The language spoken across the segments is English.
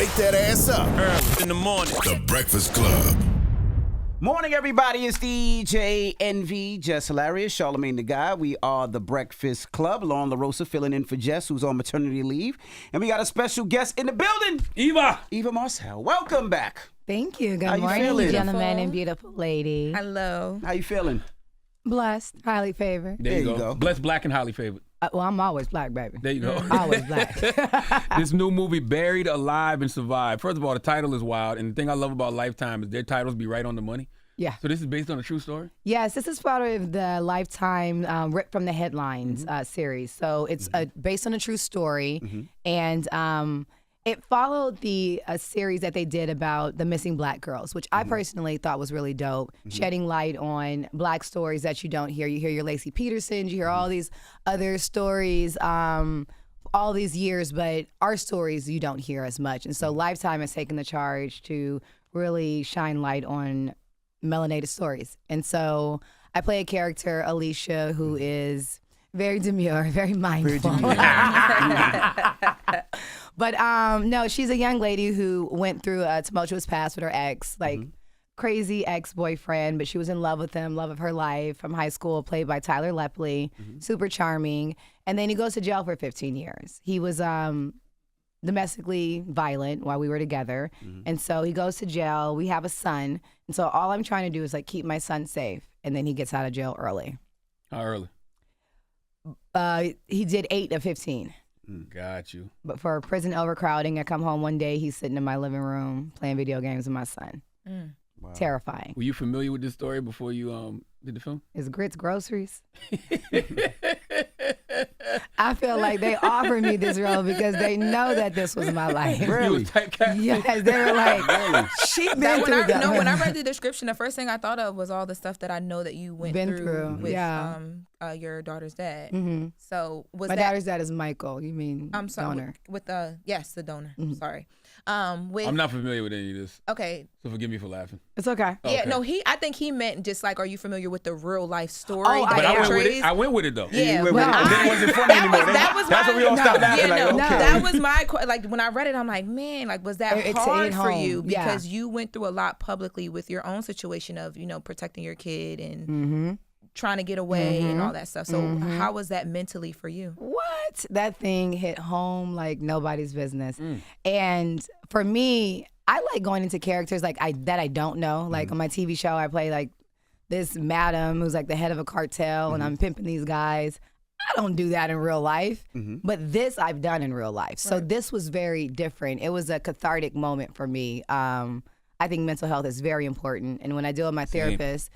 wake that ass up. Early in the morning. The Breakfast Club. Morning, everybody. It's DJ NV, Jess Hilarious, Charlamagne the Guy. We are the Breakfast Club. Lauren LaRosa filling in for Jess, who's on maternity leave. And we got a special guest in the building. Eva Marcille. Welcome back. Thank you. Good How you morning, feeling? gentlemen and beautiful lady. Hello. How you feeling? Blessed, highly favored. There you go. Blessed, black, and highly favored. Well, I'm always black, baby. There you go. Always black. This new movie, Buried Alive and Survived. First of all, the title is wild. And the thing I love about Lifetime is their titles be right on the money. Yeah. So this is based on a true story? Yes, this is part of the Lifetime Ripped from the Headlines series. So it's based on a true story. And it followed the series that they did about the missing black girls, which I personally thought was really dope, shedding light on black stories that you don't hear. You hear your Lacey Petersons, you hear all these other stories all these years, but our stories you don't hear as much. And so Lifetime has taken the charge to really shine light on melanated stories. And so I play a character, Alicia, who is very demure, very mindful. But no, she's a young lady who went through a tumultuous past with her ex, like crazy ex-boyfriend, but she was in love with him, love of her life from high school, played by Tyler Lepley, super charming. And then he goes to jail for 15 years. He was domestically violent while we were together. And so he goes to jail. We have a son. And so all I'm trying to do is like keep my son safe. And then he gets out of jail early. How early? He did 8 of 15. Got you. But for prison overcrowding, I come home one day, he's sitting in my living room playing video games with my son. Wow. Terrifying. Were you familiar with this story before you did the film? Is grits groceries? I feel like they offered me this role because they know that this was my life. Really? Yes, they were like, she been through that. No, when I read the description, the first thing I thought of was all the stuff that I know that you went through with your daughter's dad. So was my daughter's dad is Michael. You mean I'm sorry, donor? With the the donor. Sorry. I'm not familiar with any of this. Okay. So forgive me for laughing. It's okay. Yeah, no, I think he meant just like, are you familiar with the real life story? Oh, that But I went with portrays? it. I went with it though. Yeah, Well, Then it wasn't funny anymore. That's when we all stopped laughing. Yeah, like, no, okay. that was my like when I read it. I'm like, man, like was that It's hard hit for home. you Yeah. because you went through a lot publicly with your own situation of protecting your kid and trying to get away and all that stuff. So how was that mentally for you? What? That thing hit home like nobody's business. And for me, I like going into characters like that I don't know. Like on my TV show, I play like this madam who's like the head of a cartel and I'm pimping these guys. I don't do that in real life, but this I've done in real life. So this was very different. It was a cathartic moment for me. I think mental health is very important. And when I deal with my therapist,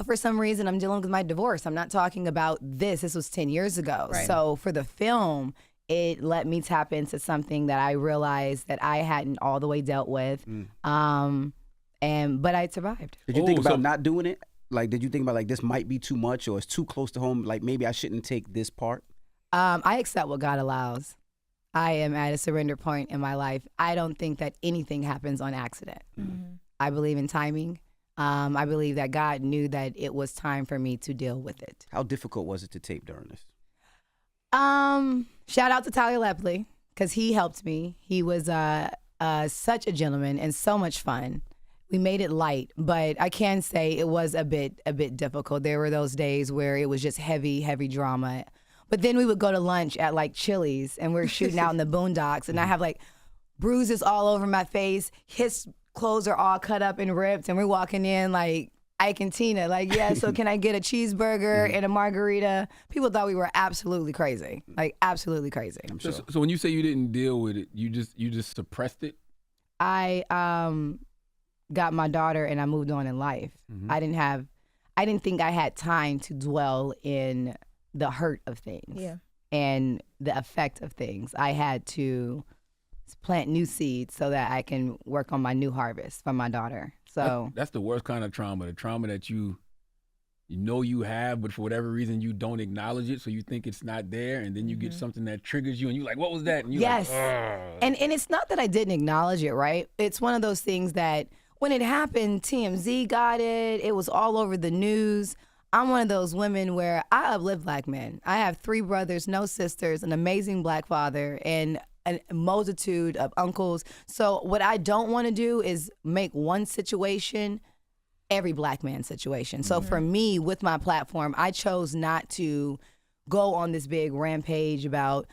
for some reason, I'm dealing with my divorce. I'm not talking about this. This was 10 years ago. Right. So for the film, it let me tap into something that I realized that I hadn't all the way dealt with. But I survived. Did you think about not doing it? Like, did you think about like this might be too much or it's too close to home? Like maybe I shouldn't take this part? I accept what God allows. I am at a surrender point in my life. I don't think that anything happens on accident. I believe in timing. I believe that God knew that it was time for me to deal with it. How difficult was it to tape during this? Shout out to Tyler Lepley because he helped me. He was such a gentleman and so much fun. We made it light, but I can say it was a bit difficult. There were those days where it was just heavy drama. But then we would go to lunch at like Chili's and we're shooting out in the boondocks and I have like bruises all over my face. His clothes are all cut up and ripped and we're walking in like Ike and Tina, like, yeah, so can I get a cheeseburger and a margarita? People thought we were absolutely crazy, like absolutely crazy. So when you say you didn't deal with it, you just suppressed it? I got my daughter and I moved on in life. I didn't think I had time to dwell in the hurt of things and the effect of things. I had to plant new seeds so that I can work on my new harvest for my daughter. So that's the worst kind of trauma, the trauma that you know you have, but for whatever reason you don't acknowledge it, so you think it's not there, and then you get something that triggers you, and you're like, what was that? And you're yes. like, and it's not that I didn't acknowledge it, right? It's one of those things that when it happened, TMZ got it. It was all over the news. I'm one of those women where I uplift black men. I have 3 brothers, no sisters, an amazing black father, and a multitude of uncles. So what I don't want to do is make one situation every Black man's situation. So for me, with my platform, I chose not to go on this big rampage about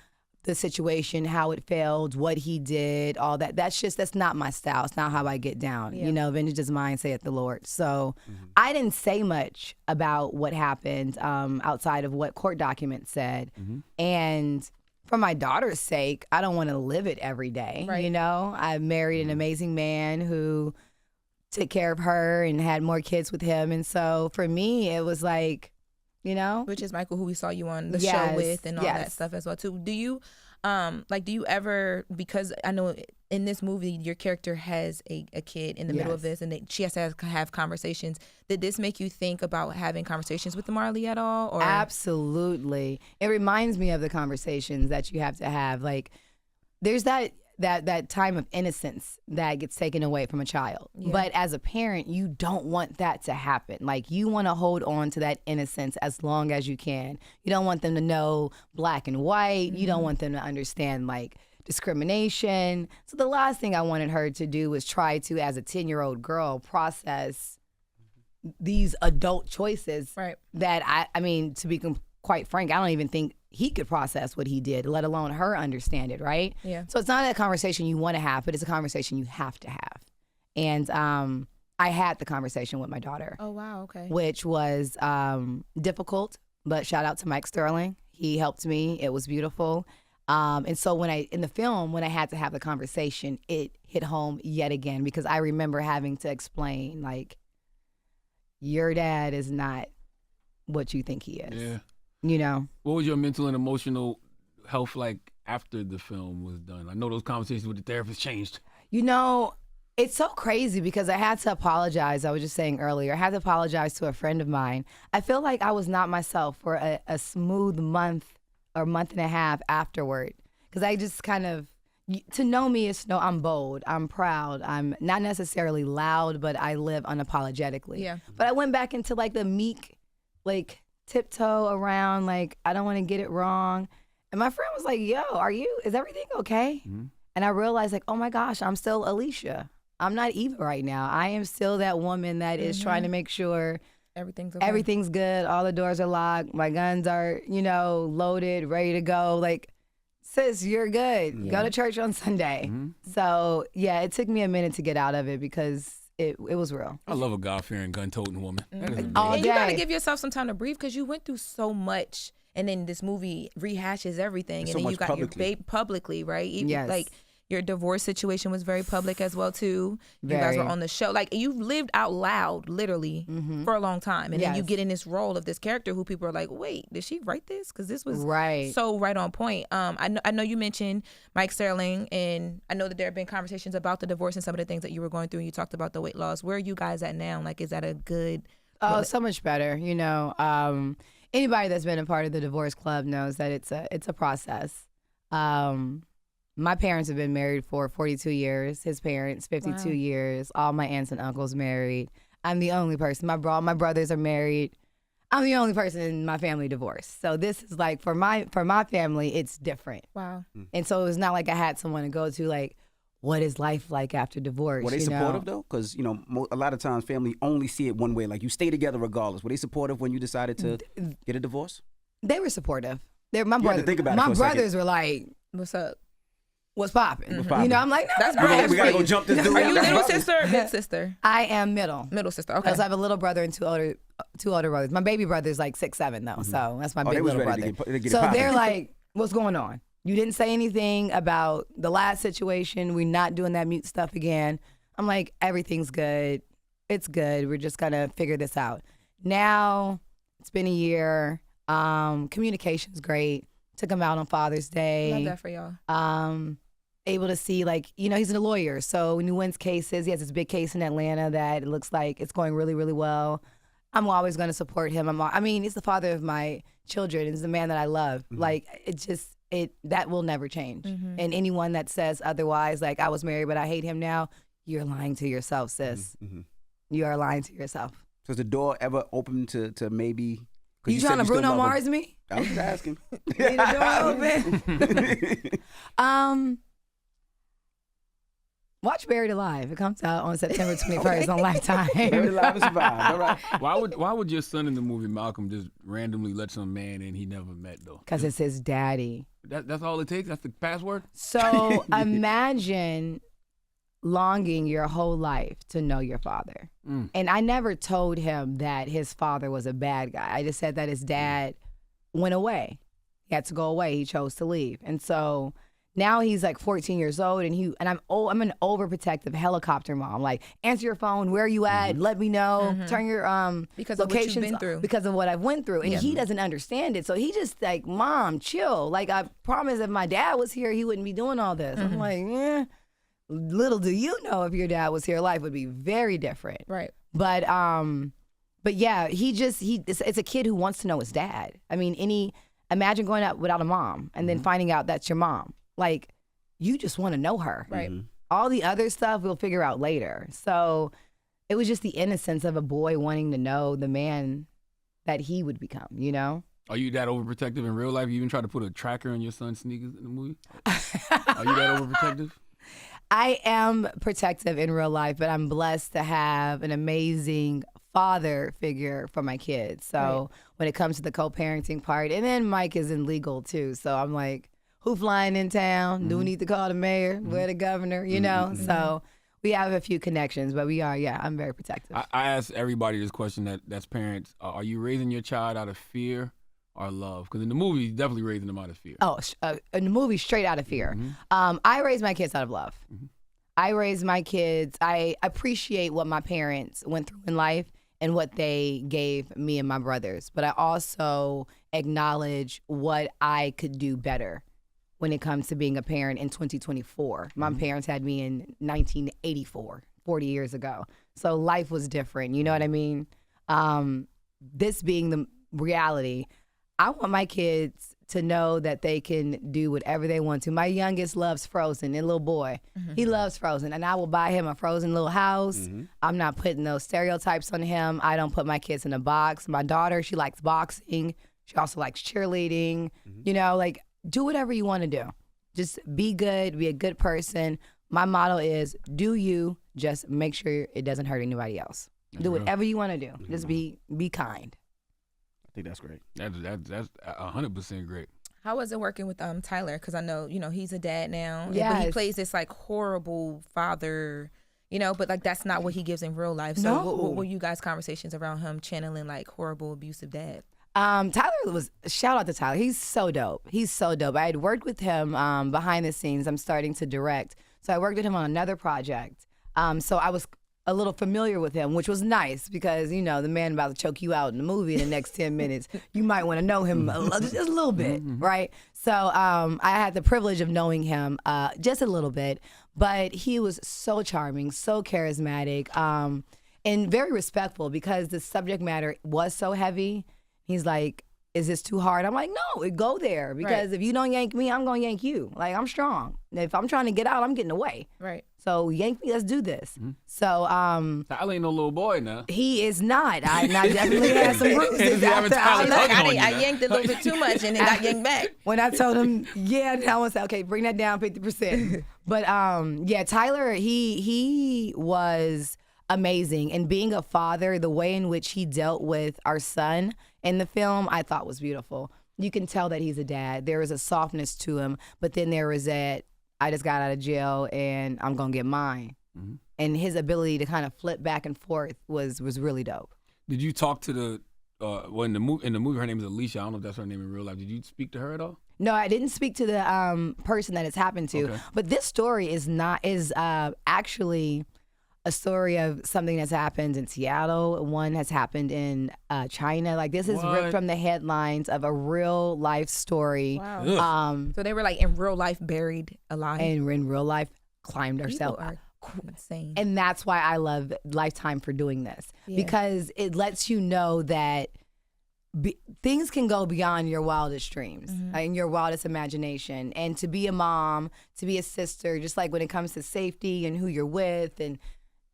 the situation, how it failed, what he did, all that. That's not my style. It's not how I get down. Yeah. You know, vengeance is mine, saith the Lord. So I didn't say much about what happened outside of what court documents said. And for my daughter's sake, I don't want to live it every day. Right. You know, I married an amazing man who took care of her and had more kids with him. And so for me, it was like, you know, Which is Michael, who we saw you on the Yes, show with, and all that yes. stuff as well too. Do you, do you ever, because I know in this movie your character has a kid in the middle of Yes. this, and she has to have conversations. Did this make you think about having conversations with Marley at all? Or Absolutely. It reminds me of the conversations that you have to have. Like, there's that time of innocence that gets taken away from a child. Yeah. But as a parent, you don't want that to happen. Like, you want to hold on to that innocence as long as you can. You don't want them to know black and white. You don't want them to understand, like, discrimination. So the last thing I wanted her to do was try to, as a 10-year-old girl, process these adult choices Right. that I mean, to be quite frank, I don't even think he could process what he did, let alone her understand it, right? Yeah. So it's not a conversation you want to have, but it's a conversation you have to have. And I had the conversation with my daughter, Oh wow, okay. which was difficult, but shout out to Mike Sterling. He helped me. It was beautiful. And so in the film, when I had to have the conversation, it hit home yet again, because I remember having to explain, like, your dad is not what you think he is. Yeah. You know? What was your mental and emotional health like after the film was done? I know those conversations with the therapist changed. You know, it's so crazy because I had to apologize. I was just saying earlier, I had to apologize to a friend of mine. I feel like I was not myself for a smooth month or month and a half afterward. Because I just kind of, to know me is to know I'm bold, I'm proud, I'm not necessarily loud, but I live unapologetically. Yeah. But I went back into like the meek, like tiptoe around, like I don't want to get it wrong. And my friend was like, yo, is everything okay? And I realized, like, oh my gosh, I'm still Alicia. I'm not Eva right now. I am still that woman that is trying to make sure Everything's okay. everything's good. All the doors are locked. My guns are, loaded, ready to go. Like, sis, you're good. Go to church on Sunday. So, yeah, it took me a minute to get out of it because it was real. I love a God-fearing, gun-toting woman. That is amazing. All And you gotta day. give yourself some time to breathe, because you went through so much, and then this movie rehashes everything, So and then you much got publicly. your babe publicly, right? Even, Yes. like your divorce situation was very public as well too. You guys were Very. on the show, like you lived out loud, literally, for a long time, and then you Yes. get in this role of this character who people are like, wait, did she write this? Because this was Right. so right on point. I know you mentioned Mike Sterling, and I know that there have been conversations about the divorce and some of the things that you were going through. And you talked about the weight loss. Where are you guys at now? Like, is that a good? Oh, so much better. Anybody that's been a part of the divorce club knows that it's a process. My parents have been married for 42 years. His parents, 52 Wow. years. All my aunts and uncles married. I'm the only person. My brothers are married. I'm the only person in my family divorced. So this is like for my family, it's different. Wow. And so it's not like I had someone to go to, like, what is life like after divorce? Were they you know? supportive though? Because a lot of times family only see it one way. Like, you stay together regardless. Were they supportive when you decided to get a divorce? They were supportive. had to think about it My for a second. brothers were like, What's up? what's popping? What's poppin'? I'm like, no, That's We great. gotta go jump this dude. Are you That's little right. sister or big sister? I am middle. Middle sister. Okay. Because I have a little brother and two older brothers. My baby brother's like 6'7" though, so that's my Oh, big they was little ready to brother. get it So poppin'. they're like, what's going on? You didn't say anything about the last situation. We're not doing that mute stuff again. I'm like, everything's good. It's good. We're just gonna figure this out. Now it's been a year. Communication's great. Took him out on Father's Day. Love that for y'all. Able to see, like, he's a lawyer. So when he wins cases, he has this big case in Atlanta that it looks like it's going really, really well. I'm always going to support him. He's the father of my children. He's the man that I love. Like, that will never change. And anyone that says otherwise, like, I was married, but I hate him now, you're lying to yourself, sis. You are lying to yourself. So is the door ever open to maybe? 'Cause You said trying to still Bruno love him. Mars me? I was just asking. Leave the door open. Watch Buried Alive. It comes out on September 21st on Lifetime. Buried Alive is fine. All right. Why would your son in the movie Malcolm just randomly let some man in he never met though? Because it's his daddy. That's all it takes? That's the password? So imagine longing your whole life to know your father. And I never told him that his father was a bad guy. I just said that his dad went away. He had to go away. He chose to leave. And so now he's like 14 years old, and I'm an overprotective helicopter mom. Like, answer your phone. Where are you at? Let me know. Turn your Because of what locations you've been through. because of what I've went through, and he doesn't understand it. So he just like, Mom, chill. Like, I promise, if my dad was here, he wouldn't be doing all this. I'm like, little do you know, if your dad was here, life would be very different. Right. But yeah, it's a kid who wants to know his dad. I mean, imagine going out without a mom and then finding out that's your mom. Like, you just want to know her. Right. All the other stuff we'll figure out later. So it was just the innocence of a boy wanting to know the man that he would become, you know? Are you that overprotective in real life? You even try to put a tracker on your son's sneakers in the movie? Are you that overprotective? I am protective in real life, but I'm blessed to have an amazing father figure for my kids. So when it comes to the co-parenting part, and then Mike is in legal too. So I'm like, who flying in town? Do we need to call the mayor? Where the governor? You know? So we have a few connections, but I'm very protective. I ask everybody this question that's parents. Are you raising your child out of fear or love? Because in the movie, you're definitely raising them out of fear. Oh, in the movie, straight out of fear. I raised my kids out of love. I raised my kids. I appreciate what my parents went through in life and what they gave me and my brothers. But I also acknowledge what I could do better when it comes to being a parent in 2024. My parents had me in 1984, 40 years ago. So life was different, you know what I mean? This being the reality, I want my kids to know that they can do whatever they want to. My youngest loves Frozen, and little boy, he loves Frozen, and I will buy him a Frozen little house. I'm not putting those stereotypes on him. I don't put my kids in a box. My daughter, she likes boxing. She also likes cheerleading. You know, like, do whatever you want to do. Just be good, be a good person. My motto is, do you, just make sure it doesn't hurt anybody else. Do whatever you want to do. Just be kind. I think that's great. That's 100% great. How was it working with Tyler? Because I know, he's a dad now. Yes. But he plays this like horrible father, but like that's not what he gives in real life. So what were you guys' conversations around him channeling like horrible, abusive dad? Shout out to Tyler. He's so dope. I had worked with him behind the scenes. I'm starting to direct. So I worked with him on another project. So I was a little familiar with him, which was nice because, the man about to choke you out in the movie in the next 10 minutes. You might want to know him just a little bit, right? So I had the privilege of knowing him just a little bit, but he was so charming, so charismatic, and very respectful because the subject matter was so heavy. He's like, is this too hard? I'm like, no, go there because if you don't yank me, I'm going to yank you. Like, I'm strong. If I'm trying to get out, I'm getting away. Right. So yank me, let's do this. So Tyler ain't no little boy now. he is not. I definitely had some bruises after I yanked a little bit too much and then got yanked back. when I told him, I was like, okay, bring that down 50%. But Tyler, he was amazing. And being a father, the way in which he dealt with our son in the film, I thought was beautiful. You can tell that he's a dad. There is a softness to him, but then there is that, I just got out of jail and I'm going to get mine. And his ability to kind of flip back and forth was really dope. Did you talk to the, in the movie her name is Alicia. I don't know if that's her name in real life. Did you speak to her at all? No, I didn't speak to the person that it's happened to. Okay. But this story is actually a story of something that's happened in Seattle. One has happened in China. Like, this is ripped from the headlines of a real life story. Wow. So they were like in real life buried alive. And in real life climbed herself. People are insane. And that's why I love Lifetime for doing this. Because it lets you know that things can go beyond your wildest dreams and your wildest imagination. And to be a mom, to be a sister, just like when it comes to safety and who you're with, and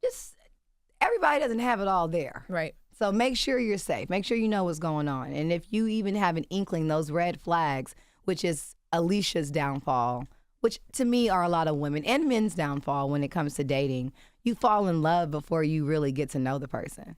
just everybody doesn't have it all there. Right. So make sure you're safe. Make sure you know what's going on. And if you even have an inkling, those red flags, which is Alicia's downfall, which to me are a lot of women and men's downfall when it comes to dating. You fall in love before you really get to know the person.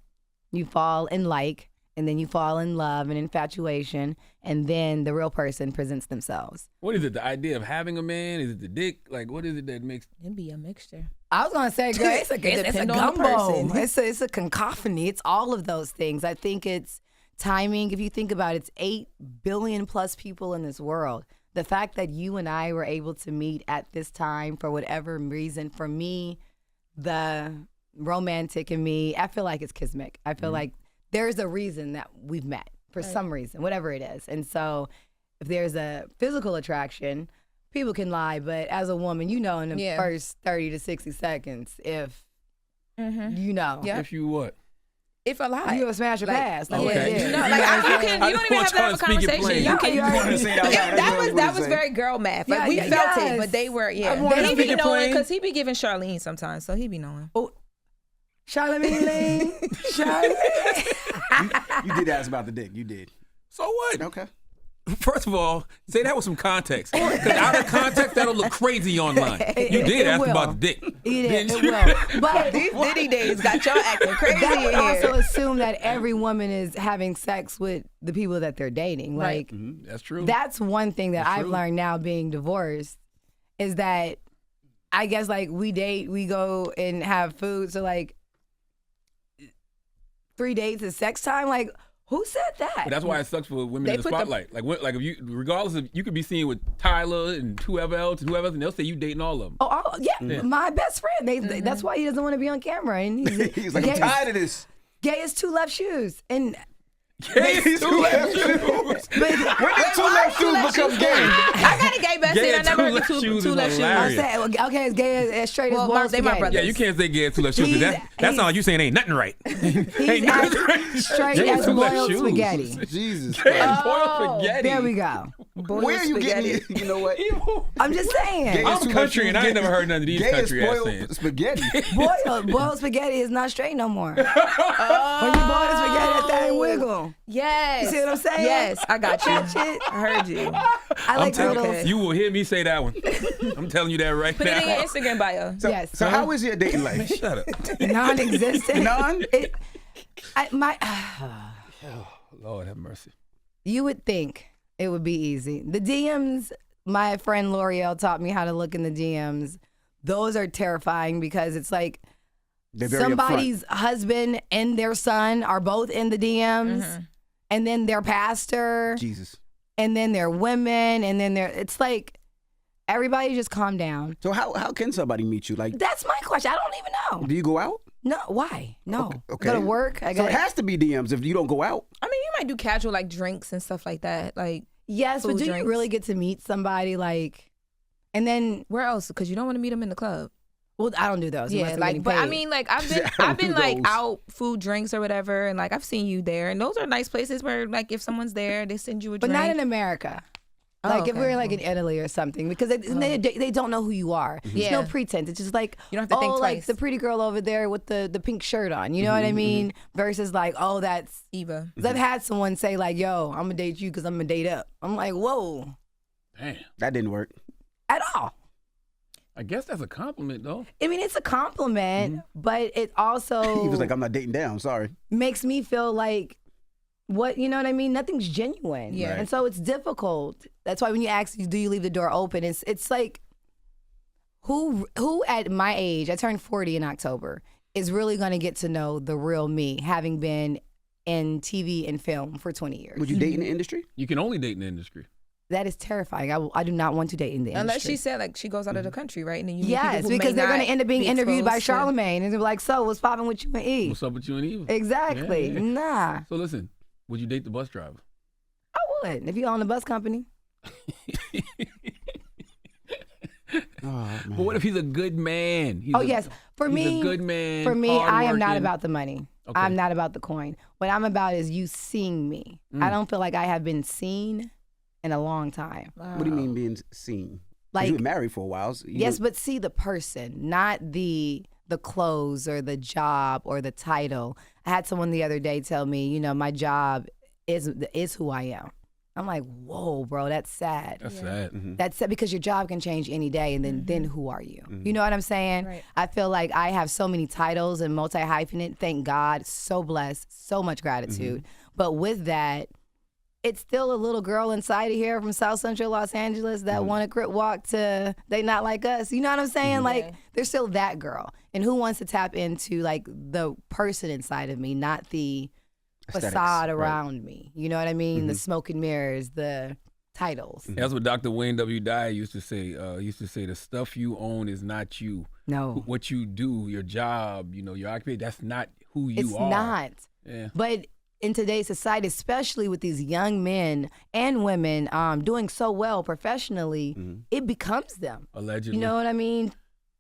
You fall in like, and then you fall in love and infatuation, and then the real person presents themselves. What is it? The idea of having a man? Is it the dick? Like, what is it that makes? It'd be a mixture. I was gonna say, girl, it's a depend on the gumbo. person. It's a cacophony. It's all of those things. I think it's timing. If you think about it, it's 8 billion plus people in this world. The fact that you and I were able to meet at this time for whatever reason, for me, the romantic in me, I feel like it's kismet. I feel like there's a reason that we've met for some reason, whatever it is. And so if there's a physical attraction, people can lie, but as a woman, you know in the first 30 to 60 seconds if you know. Yeah. If you what? If I lie. You gonna smash your pass. Like, Okay. You know, like you don't even have to have a conversation. You can. That was very girl math. Like we felt it, but they were. Yeah, he be knowing because he be giving Charlene sometimes, so he be knowing. Oh, Charlamagne, Charlamagne. You did ask about the dick. You did. So what? Okay. First of all, say that with some context. Because out of context, that'll look crazy online. You did ask about the dick. You did. It will. But These Diddy days got y'all acting crazy that in would here. also assume that every woman is having sex with the people that they're dating. Like, That's true. that's one thing that I've learned now being divorced is that I guess like we date, we go and have food. So like 3 dates is sex time. Like, who said that? But that's why it sucks for women They in the put the- spotlight. Like if you, regardless of, you could be seen with Tyler and whoever else, and they'll say you dating all of them. Oh, yeah, my best friend. That's why he doesn't want to be on camera. And He's like, I'm tired of this. Gay is 2 left shoes. And He's two left shoes. When did 2 left shoes become gay? I got a gay best Gay friend. I and never two heard left the shoes two is left shoes. hilarious. I said, okay, as gay as straight Well, as boys they my spaghetti. brothers. Yeah, you can't say gay too left shoes. 'Cause that He's- sounds like you saying ain't nothing right. He's as straight Gay as two left boiled shoes. spaghetti. Jesus Gay Christ. and boiled spaghetti. There we go. Where are you getting it? You know what? I'm just saying. Gay is I'm 2 left country shoes. and I ain't never heard none of these Gay is country ass spoiled sayings. spaghetti. Boiled spaghetti is not straight no more. When you boil the spaghetti, that thing wiggle. Yes. You see what I'm saying? Yes, I got you. Catch it. I heard you. I like turtles. Okay. You will hear me say that one. I'm telling you that right Put it in your now. Instagram bio. Yes. So how is your dating life? Shut up. Non-existent. None? Lord have mercy. You would think it would be easy. The DMs, my friend L'Oreal taught me how to look in the DMs. Those are terrifying because it's like They're very somebody's husband and their son are both in the DMs, and then their pastor, upfront. Jesus. and then their women, and then it's like everybody just calm down. So how can somebody meet you? Like, That's my question. I don't even know. do you go out? No, why? No. Okay. Go to work. So it has to be DMs if you don't go out. I mean, you might do casual like drinks and stuff like that. Like Yes, but food do drinks. you really get to meet somebody like, and then, where else? Because you don't want to meet them in the club. well, I don't do those. unless Yeah, I'm like, getting but I paid. mean, like I I've been don't do like those. out food drinks or whatever, and like I've seen you there, and those are nice places where like if someone's there, they send you a but drink. not in America. Oh, Like if okay. we're like in Italy or something, because they don't know who you are. There's Yeah. no pretense. It's just like, You don't have to think like twice. the pretty girl over there with the pink shirt on. You know what I mean? Versus like, oh, that's. Eva. 'Cause I've had someone say like, yo, I'm gonna date you because I'm gonna date up. I'm like, whoa, Damn. That didn't work. at all. I guess that's a compliment though. I mean, it's a compliment, but it also He was like, I'm not dating down. Sorry. makes me feel like, what, you know what I mean? Nothing's genuine. Yeah. Right. And so it's difficult. That's why when you ask, do you leave the door open? It's like, who at my age, I turned 40 in October, is really going to get to know the real me, having been in TV and film for 20 years. Would you date in the industry? You can only date in the industry. That is terrifying. I do not want to date in the Unless industry. she said like she goes out of the country, right? And then you meet Yes, people who because may they're going not to end up being be interviewed by exposed to- Charlamagne, and they'll be like, so what's popping with you and E? What's up with you and Eva? Exactly. Yeah, yeah. Nah, So listen, would you date the bus driver? I would if you own a bus company. But what if he's a good man? He's Yes, for he's me, a good man. For me, I am not hardworking. about the money. Okay. I'm not about the coin. What I'm about is you seeing me. I don't feel like I have been seen in a long time. What do you mean being seen? 'Cause Like, you were married for a while. So yes, but see the person, not the clothes or the job or the title. I had someone the other day tell me, my job is who I am. I'm like, whoa, bro, that's sad. That's sad. Mm-hmm. That's sad because your job can change any day, and then who are you? You know what I'm saying? Right. I feel like I have so many titles and multi-hyphenate. Thank God, so blessed, so much gratitude. But with that, it's still a little girl inside of here from South Central Los Angeles that want to crip walk to they not like us. You know what I'm saying? Like, there's still that girl. And who wants to tap into, like, the person inside of me, not the facade around me. You know what I mean? The smoke and mirrors, the titles. That's what Dr. Wayne W. Dyer used to say. The stuff you own is not you. No. What you do, your job, your occupation, that's not who you are. It's not. Yeah. But in today's society, especially with these young men and women doing so well professionally, it becomes them. Allegedly. You know what I mean?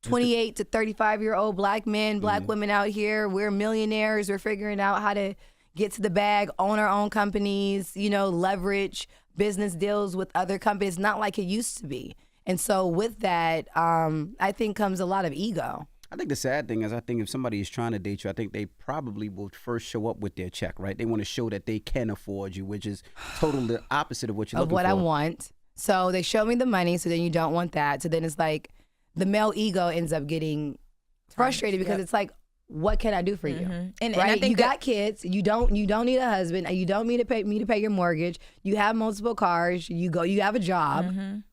28 to 35-year-old black men, black women out here, we're millionaires. We're figuring out how to get to the bag, own our own companies, leverage business deals with other companies, not like it used to be. And so with that, I think comes a lot of ego. I think the sad thing is, I think if somebody is trying to date you, I think they probably will first show up with their check, right? They want to show that they can afford you, which is totally the opposite of what you're looking for. Of what I want. So they show me the money, so then you don't want that. So then it's like the male ego ends up getting frustrated because it's like, what can I do for you? And I think you got kids. You don't need a husband. You don't need to pay your mortgage. You have multiple cars. You have a job. And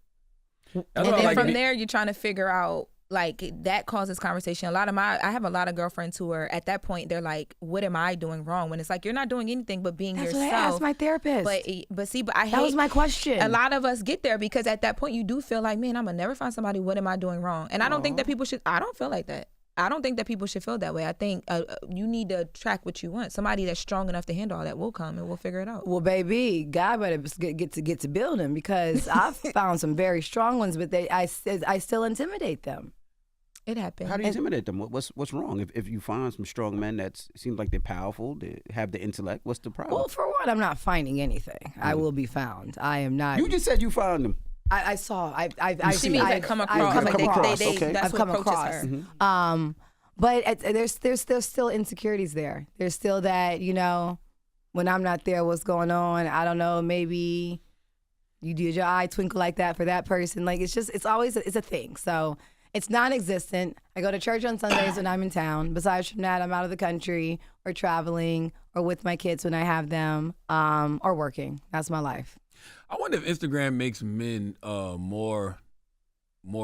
then from there, you're trying to figure out, like, that causes conversation. I have a lot of girlfriends who are at that point, they're like, what am I doing wrong? When it's like, you're not doing anything but being yourself. That's what I asked my therapist. But I hate. That was my question. A lot of us get there because at that point you do feel like, man, I'm gonna never find somebody. What am I doing wrong? And I don't think that people should. I don't feel like that. I don't think that people should feel that way. I think you need to attract what you want. Somebody that's strong enough to handle all that will come and we'll figure it out. Well, baby, God better get to building because I've found some very strong ones, but I still intimidate them. It happens. How do you intimidate them? What's wrong? If you find some strong men that seems like they're powerful, they have the intellect, what's the problem? Well, for one, I'm not finding anything. I will be found. I am not. You just said you found them. I saw. She means I've come across. That's what approaches her. But there's still insecurities there. There's still that, when I'm not there, what's going on? I don't know. Maybe you did your eye twinkle like that for that person. Like, it's always a thing. So it's non-existent. I go to church on Sundays when I'm in town. Besides from that, I'm out of the country or traveling or with my kids when I have them or working. That's my life. I wonder if Instagram makes men more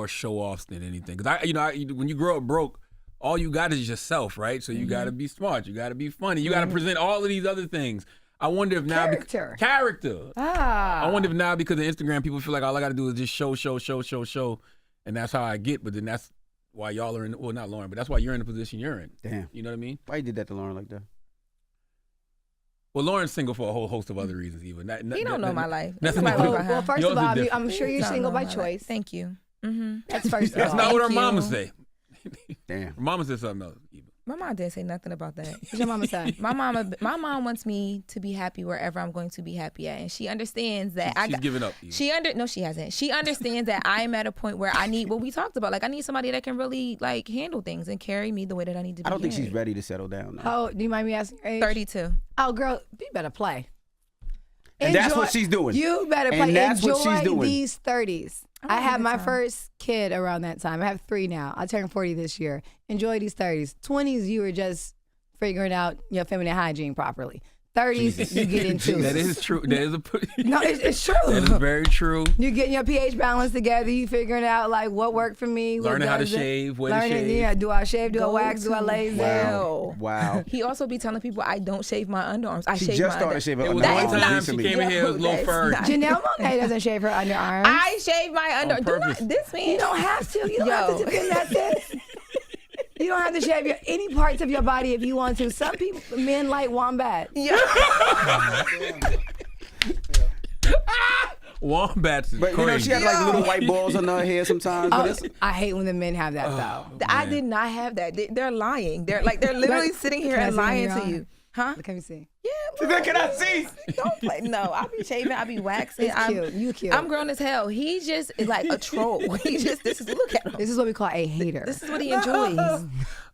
show-offs than anything. Because when you grow up broke, all you got is yourself, right? So you got to be smart. You got to be funny. You got to present all of these other things. I wonder if now character. I wonder if now because of Instagram, people feel like all I got to do is just show, and that's how I get. But then that's why y'all are in. Well, not Lauren, but that's why you're in the position you're in. Damn. You know what I mean? Why you did that to Lauren like that? Well, Lauren's single for a whole host of other reasons, even. He don't know my life. Well, first of all, I'm sure you're single by choice. Thank you. That's first of all. That's not what her mama say. Damn. Her mama said something else. My mom didn't say nothing about that. What's your mama say? My mom wants me to be happy wherever I'm going to be happy at, and she understands that she's given up. No, she hasn't. She understands that I'm at a point where I need what we talked about. Like, I need somebody that can really handle things and carry me the way that I need to be. I don't think she's ready to settle down now. Oh, do you mind me asking your age? 32. Oh, girl, you better play. And that's what she's doing. You better play. And that's Enjoy what she's doing. These 30s. I had my first kid around that time. I have 3 now. I turned 40 this year. Enjoy these 30s. 20s, you were just figuring out your feminine hygiene properly. 30s, you get into it. That is true. That is no, it's true. That is very true. You're getting your pH balance together. You figuring out like what worked for me. Learning how to shave, where to shave. Yeah, do I shave? Do I wax? Do I laser? Wow. He also be telling people I don't shave my underarms. She just started shaving her underarms. It was one time recently. she came in here with a little fur. Janelle Monáe doesn't shave her underarms. I shave my underarms. This man. You don't have to. You don't have to defend that sis. You don't have to shave any parts of your body if you want to. Some men like wombat. Yeah. Wombats is but crazy. She had like little white balls on her hair sometimes. I hate when the men have that though. I did not have that. They're lying. They're literally sitting here and lying to you. Huh? Can we see? Yeah. Can I see? Don't play. No, I be shaving. I be waxing. Cute. You cute. I'm grown as hell. He just is like a troll. Look at him. This is what we call a hater. This is what he enjoys.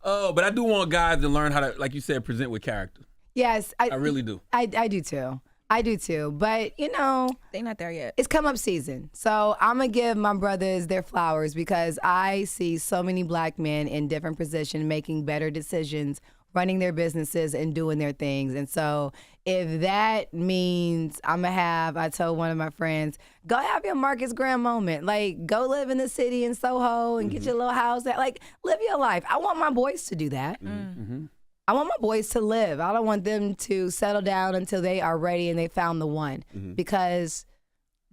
Oh, but I do want guys to learn how to, like you said, present with character. Yes. I really do. I do too. I do too. But, you know, They not there yet. it's come up season. So I'm going to give my brothers their flowers because I see so many black men in different positions making better decisions, running their businesses and doing their things. And so if that means I told one of my friends, go have your Marcus Graham moment. Like, go live in the city in Soho and get your little house. Like, live your life. I want my boys to do that. I want my boys to live. I don't want them to settle down until they are ready and they found the one. Because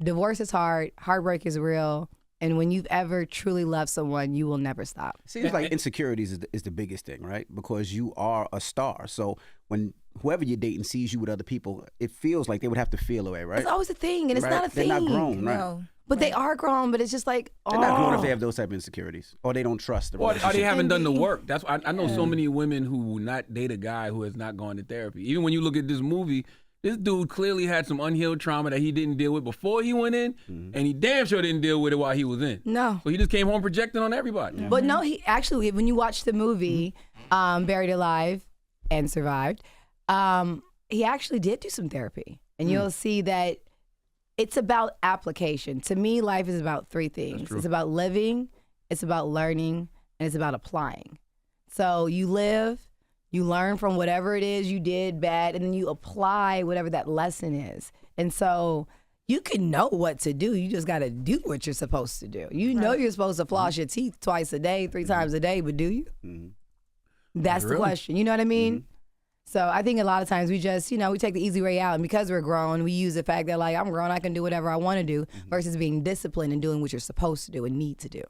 divorce is hard, heartbreak is real, and when you've ever truly loved someone, you will never stop. Seems like insecurities is the biggest thing, right? Because you are a star. So when whoever you're dating sees you with other people, it feels like they would have to feel away, right? It's always a thing, and it's not a thing. They're not grown, right? No. But they are grown, but it's just like, They're not grown if they have those type of insecurities, or they don't trust the Or relationship. they haven't done the work. That's why I know so many women who will not date a guy who has not gone to therapy. Even when you look at this movie, this dude clearly had some unhealed trauma that he didn't deal with before he went in, and he damn sure didn't deal with it while he was in. No. So he just came home projecting on everybody. But no, he actually, when you watch the movie, Buried Alive and Survived, he actually did do some therapy. And you'll see that it's about application. To me, life is about three things. It's about living, it's about learning, and it's about applying. So you live, you learn from whatever it is you did bad, and then you apply whatever that lesson is. And so you can know what to do. You just got to do what you're supposed to do. You know you're supposed to floss your teeth twice a day, 3 times a day, but do you? That's the question. You know what I mean? So I think a lot of times we just, we take the easy way out. And because we're grown, we use the fact that, like, I'm grown, I can do whatever I want to do versus being disciplined and doing what you're supposed to do and need to do.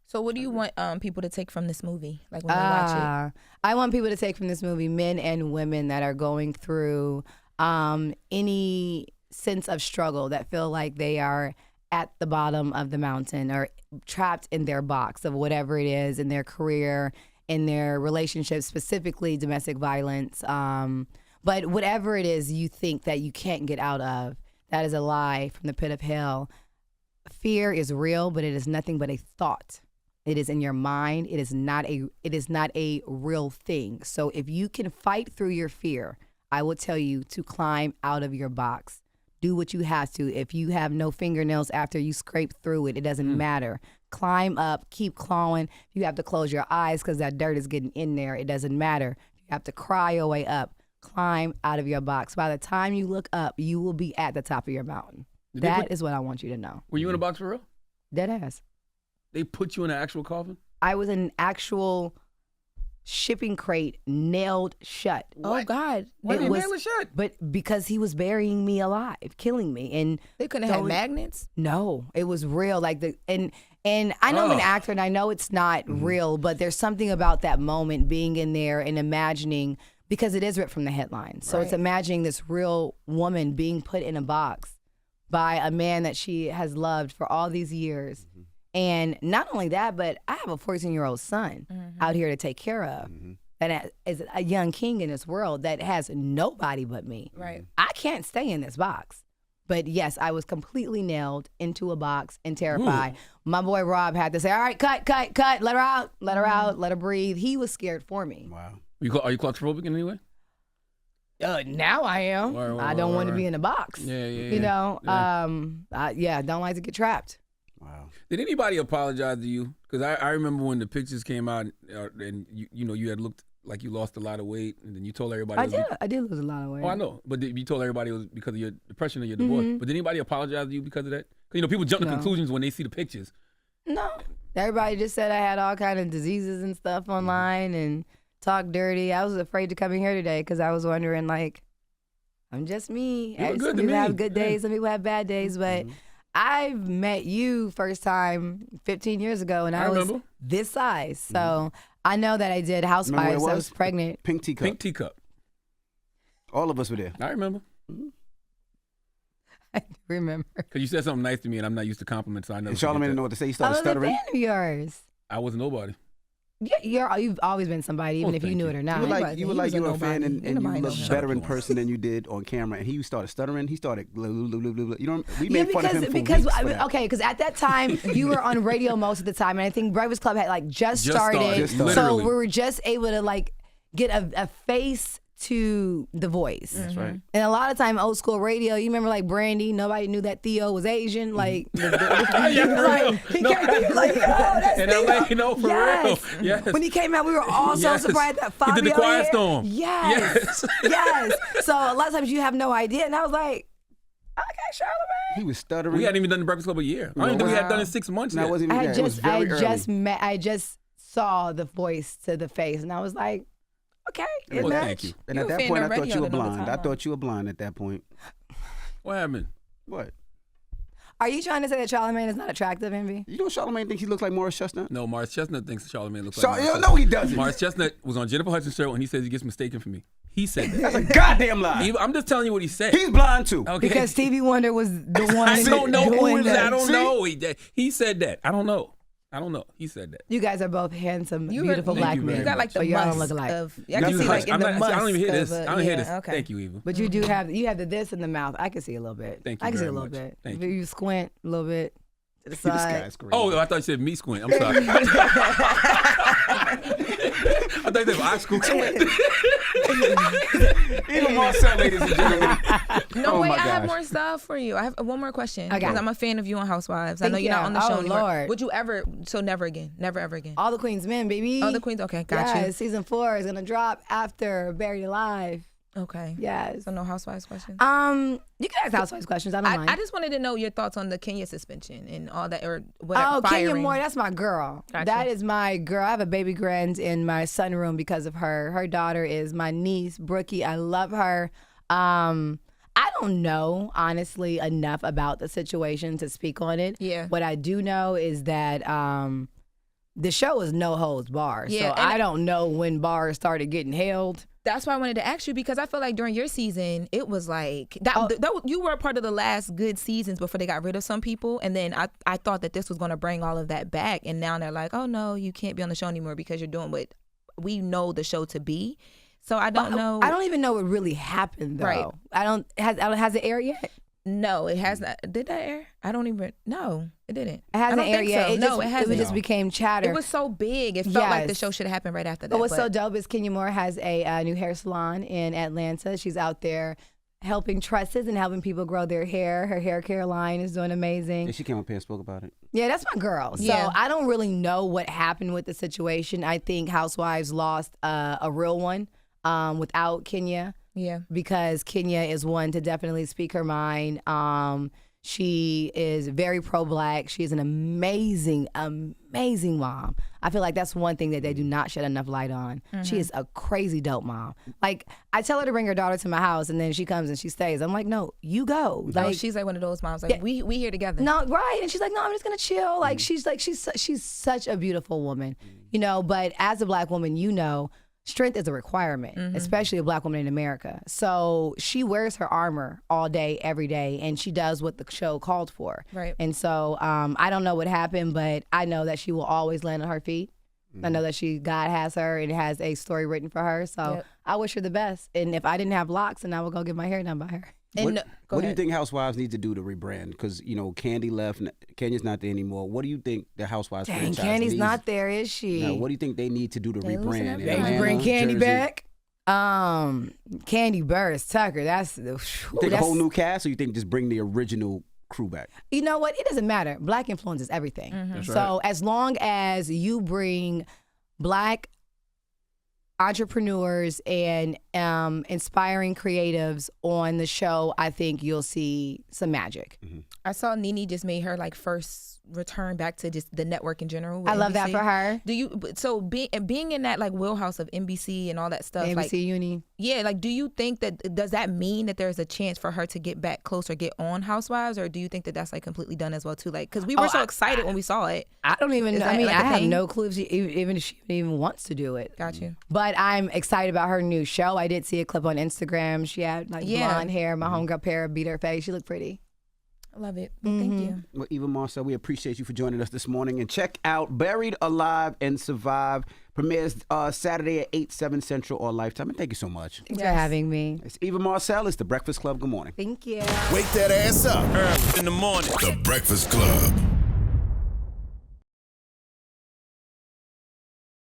So what do you want people to take from this movie, like when they watch it? I want people to take from this movie, men and women that are going through any sense of struggle, that feel like they are at the bottom of the mountain or trapped in their box of whatever it is in their career, in their relationships, specifically domestic violence. But whatever it is you think that you can't get out of, that is a lie from the pit of hell. Fear is real, but it is nothing but a thought. It is in your mind. It is not a real thing. So if you can fight through your fear, I will tell you to climb out of your box. Do what you have to. If you have no fingernails after you scrape through it, it doesn't matter. Climb up, keep clawing. If you have to close your eyes because that dirt is getting in there, it doesn't matter. If you have to cry your way up, climb out of your box. By the time you look up, you will be at the top of your mountain. That is what I want you to know. Were you in a box for real? Dead ass. They put you in an actual coffin? I was in an actual shipping crate, nailed shut. Oh God! Why did you nail it shut? But because he was burying me alive, killing me, and They couldn't have magnets. no, it was real. Like and I know I'm an actor, and I know it's not real, but there's something about that moment, being in there and imagining, because it is ripped from the headlines. So it's imagining this real woman being put in a box by a man that she has loved for all these years. And not only that, but I have a 14-year-old son out here to take care of. That is a young king in this world that has nobody but me. Right. I can't stay in this box. But yes, I was completely nailed into a box and terrified. My boy Rob had to say, all right, cut, let her out, let her breathe. He was scared for me. Wow. Are you claustrophobic in any way? Now I am. I don't want to be in a box. Yeah. You know, I don't like to get trapped. Wow. Did anybody apologize to you? Because I remember when the pictures came out and you had looked like you lost a lot of weight, and then you told everybody. I did lose a lot of weight. Oh, I know. But you told everybody it was because of your depression or your divorce. But did anybody apologize to you because of that? Because people jump to conclusions when they see the pictures. No. Everybody just said I had all kind of diseases and stuff online and talk dirty. I was afraid to come in here today because I was wondering, like, I'm just me. You look good Some to people me. have good days, some people have bad days, but I've met you first time 15 years ago, and I was remember. this size. So I know that I did Remember Housewives. where it I was pregnant. Pink teacup. Pink teacup. All of us were there. I remember. I remember. Because you said something nice to me, and I'm not used to compliments, so I never And forget Charlamagne that. didn't know what to say. He I started was a stuttering. fan of yours. I was nobody. Yeah, you've always been somebody, even Well, if you thank knew you. it or not. You were like you were a fan, and you Nobody looked knows better in him. person than you did on camera. And he started stuttering. He started, you know, we Yeah, made fun of him for because weeks for that. okay, because at that time you were on radio most of the time, and I think Breakfast Club had like just started, Just started. so Literally. we were just able to like get a face to the voice. That's right. And a lot of time, old school radio, you remember like Brandy, nobody knew that Theo was Asian. Like, he came through like, oh, that's In Theo. LA, no, for real. Yes. When he came out, we were all so Yes. surprised that He Fabio did the Quiet here. Storm. Yes. Yes. So a lot of times you have no idea. And I was like, okay, Charlamagne. He was stuttering. We hadn't even done the Breakfast Club a year. I don't even think we had done it 6 months No, it yet. wasn't even that. It was very early. I just saw the voice to the face, and I was like, okay, it Well, matched. thank you. And You at a that fan point, of I thought radio you were to know the blind. I timeline. thought you were blind at that point. What happened? What? Are you trying to say that Charlamagne is not attractive, Envy? You know Charlamagne thinks he looks like Morris Chestnut? No, Morris Chestnut thinks Charlamagne looks like Morris Yo, Chestnut. no, he doesn't. Morris Chestnut was on Jennifer Hudson's show, and he says he gets mistaken for me. He said that. That's a goddamn lie. I'm just telling you what he said. He's blind too. Okay. Because Stevie Wonder was the one. I don't know who doing it is. I that. don't See? know. He said that. I don't know. He said that. You guys are both handsome, You beautiful were- black Thank you men. very You got like the but y'all musk don't look alike. of. I That's can see the like musk. in the musk. I don't even hear this. of I don't hear this. Okay. Thank you, Eva. But you do have the this in the mouth. I can see a little bit. Thank you I can see very a little much. bit. Thank If you. you squint a little bit to the This side. guy's crazy. Oh, I thought you said me squint. I'm sorry. I thought you said I squint. Even Marcel, ladies and gentlemen. No, Oh wait, my I have gosh. more stuff for you. I have one more question. Okay. Because I'm a fan of you on Housewives. I Thank know you're not you. on the show Oh, anymore. Lord. Would you ever, so never again, never ever again. All the Queen's Men, baby. Oh, the Queens, okay, got Yes, season 4 is gonna drop after Buried Alive. you. Okay. Yes. So no Housewives questions? You can ask Housewives questions. I don't mind. I just wanted to know your thoughts on the Kenya suspension and all that, or whatever. Oh, Kenya firing. Moore, that's my girl. Gotcha. That is my girl. I have a baby grand in my sunroom because of her. Her daughter is my niece, Brookie. I love her. I don't know, honestly, enough about the situation to speak on it. Yeah. What I do know is that the show is no holds barred. Yeah, So and I don't know when bars started getting held. That's why I wanted to ask you, because I feel like during your season, it was like that. Oh. You were a part of the last good seasons before they got rid of some people, and then I thought that this was going to bring all of that back, and now they're like, oh no, you can't be on the show anymore because you're doing what we know the show to be. So I don't know. I don't even know what really happened, though. Right. Has it aired yet? No, it has not. Did that air? I don't even. No, it didn't. It hasn't I don't aired think yet. so. It No, just, it hasn't. It just became chatter. It was so big. It felt like the Yes. show should have happened right after that. But what's so dope is Kenya Moore has a new hair salon in Atlanta. She's out there helping tresses and helping people grow their hair. Her hair care line is doing amazing. Yeah, she came up here and spoke about it. Yeah, that's my girl. So Yeah. I don't really know what happened with the situation. I think Housewives lost a real one without Kenya. Yeah. Because Kenya is one to definitely speak her mind. She is very pro-black. She's an amazing, amazing mom. I feel like that's one thing that they do not shed enough light on. She is a crazy dope mom. Like, I tell her to bring her daughter to my house, and then she comes and she stays. I'm like, no, you go. No, Like, she's like one of those moms. Like Yeah. we here together. no, right. And she's like, no, I'm just gonna chill. Like, she's such a beautiful woman, you know. But as a black woman, you know, strength is a requirement, especially a black woman in America. So she wears her armor all day, every day, and she does what the show called for. Right. And so I don't know what happened, but I know that she will always land on her feet. I know that God has her and has a story written for her. So Yep. I wish her the best. And if I didn't have locks, then I would go get my hair done by her. And What do you think Housewives need to do to rebrand? Because, you know, Candy left, Kenya's not there anymore. What do you think the Housewives Dang, franchise Candy's needs? not there, is she? No, what do you think they need to do to They losing rebrand? everybody. They Atlanta, should bring Candy Jersey? back. Candy Burris Tucker. That's You think a whole new cast, or you think just bring the original crew back? You know what? It doesn't matter. Black influence is everything. That's So as long as you bring black entrepreneurs and inspiring creatives on the show, I think you'll see some magic. I saw Nene just made her like first return back to just the network in general. with I love that NBC. for her. Do you? So being in that like wheelhouse of NBC and all that stuff, ABC like Uni. yeah, like do you think that does that mean that there's a chance for her to get back closer, get on Housewives, or do you think that that's like completely done as well too? Like because we were so excited when we saw it. I don't even Is know. that I mean, like I a have thing? no clue if she even wants to do it. Got you. But I'm excited about her new show. I did see a clip on Instagram. She had like Yeah. blonde hair. My homegirl Para beat her face. She looked pretty. I love it. Well, thank you. Well, Eva Marcille, we appreciate you for joining us this morning. And check out Buried Alive and Survive. Premieres Saturday at 8, 7 Central or Lifetime. And thank you so much. Thanks for having me. It's Eva Marcille. It's The Breakfast Club. Good morning. Thank you. Wake that ass up. Early in the morning. The Breakfast Club.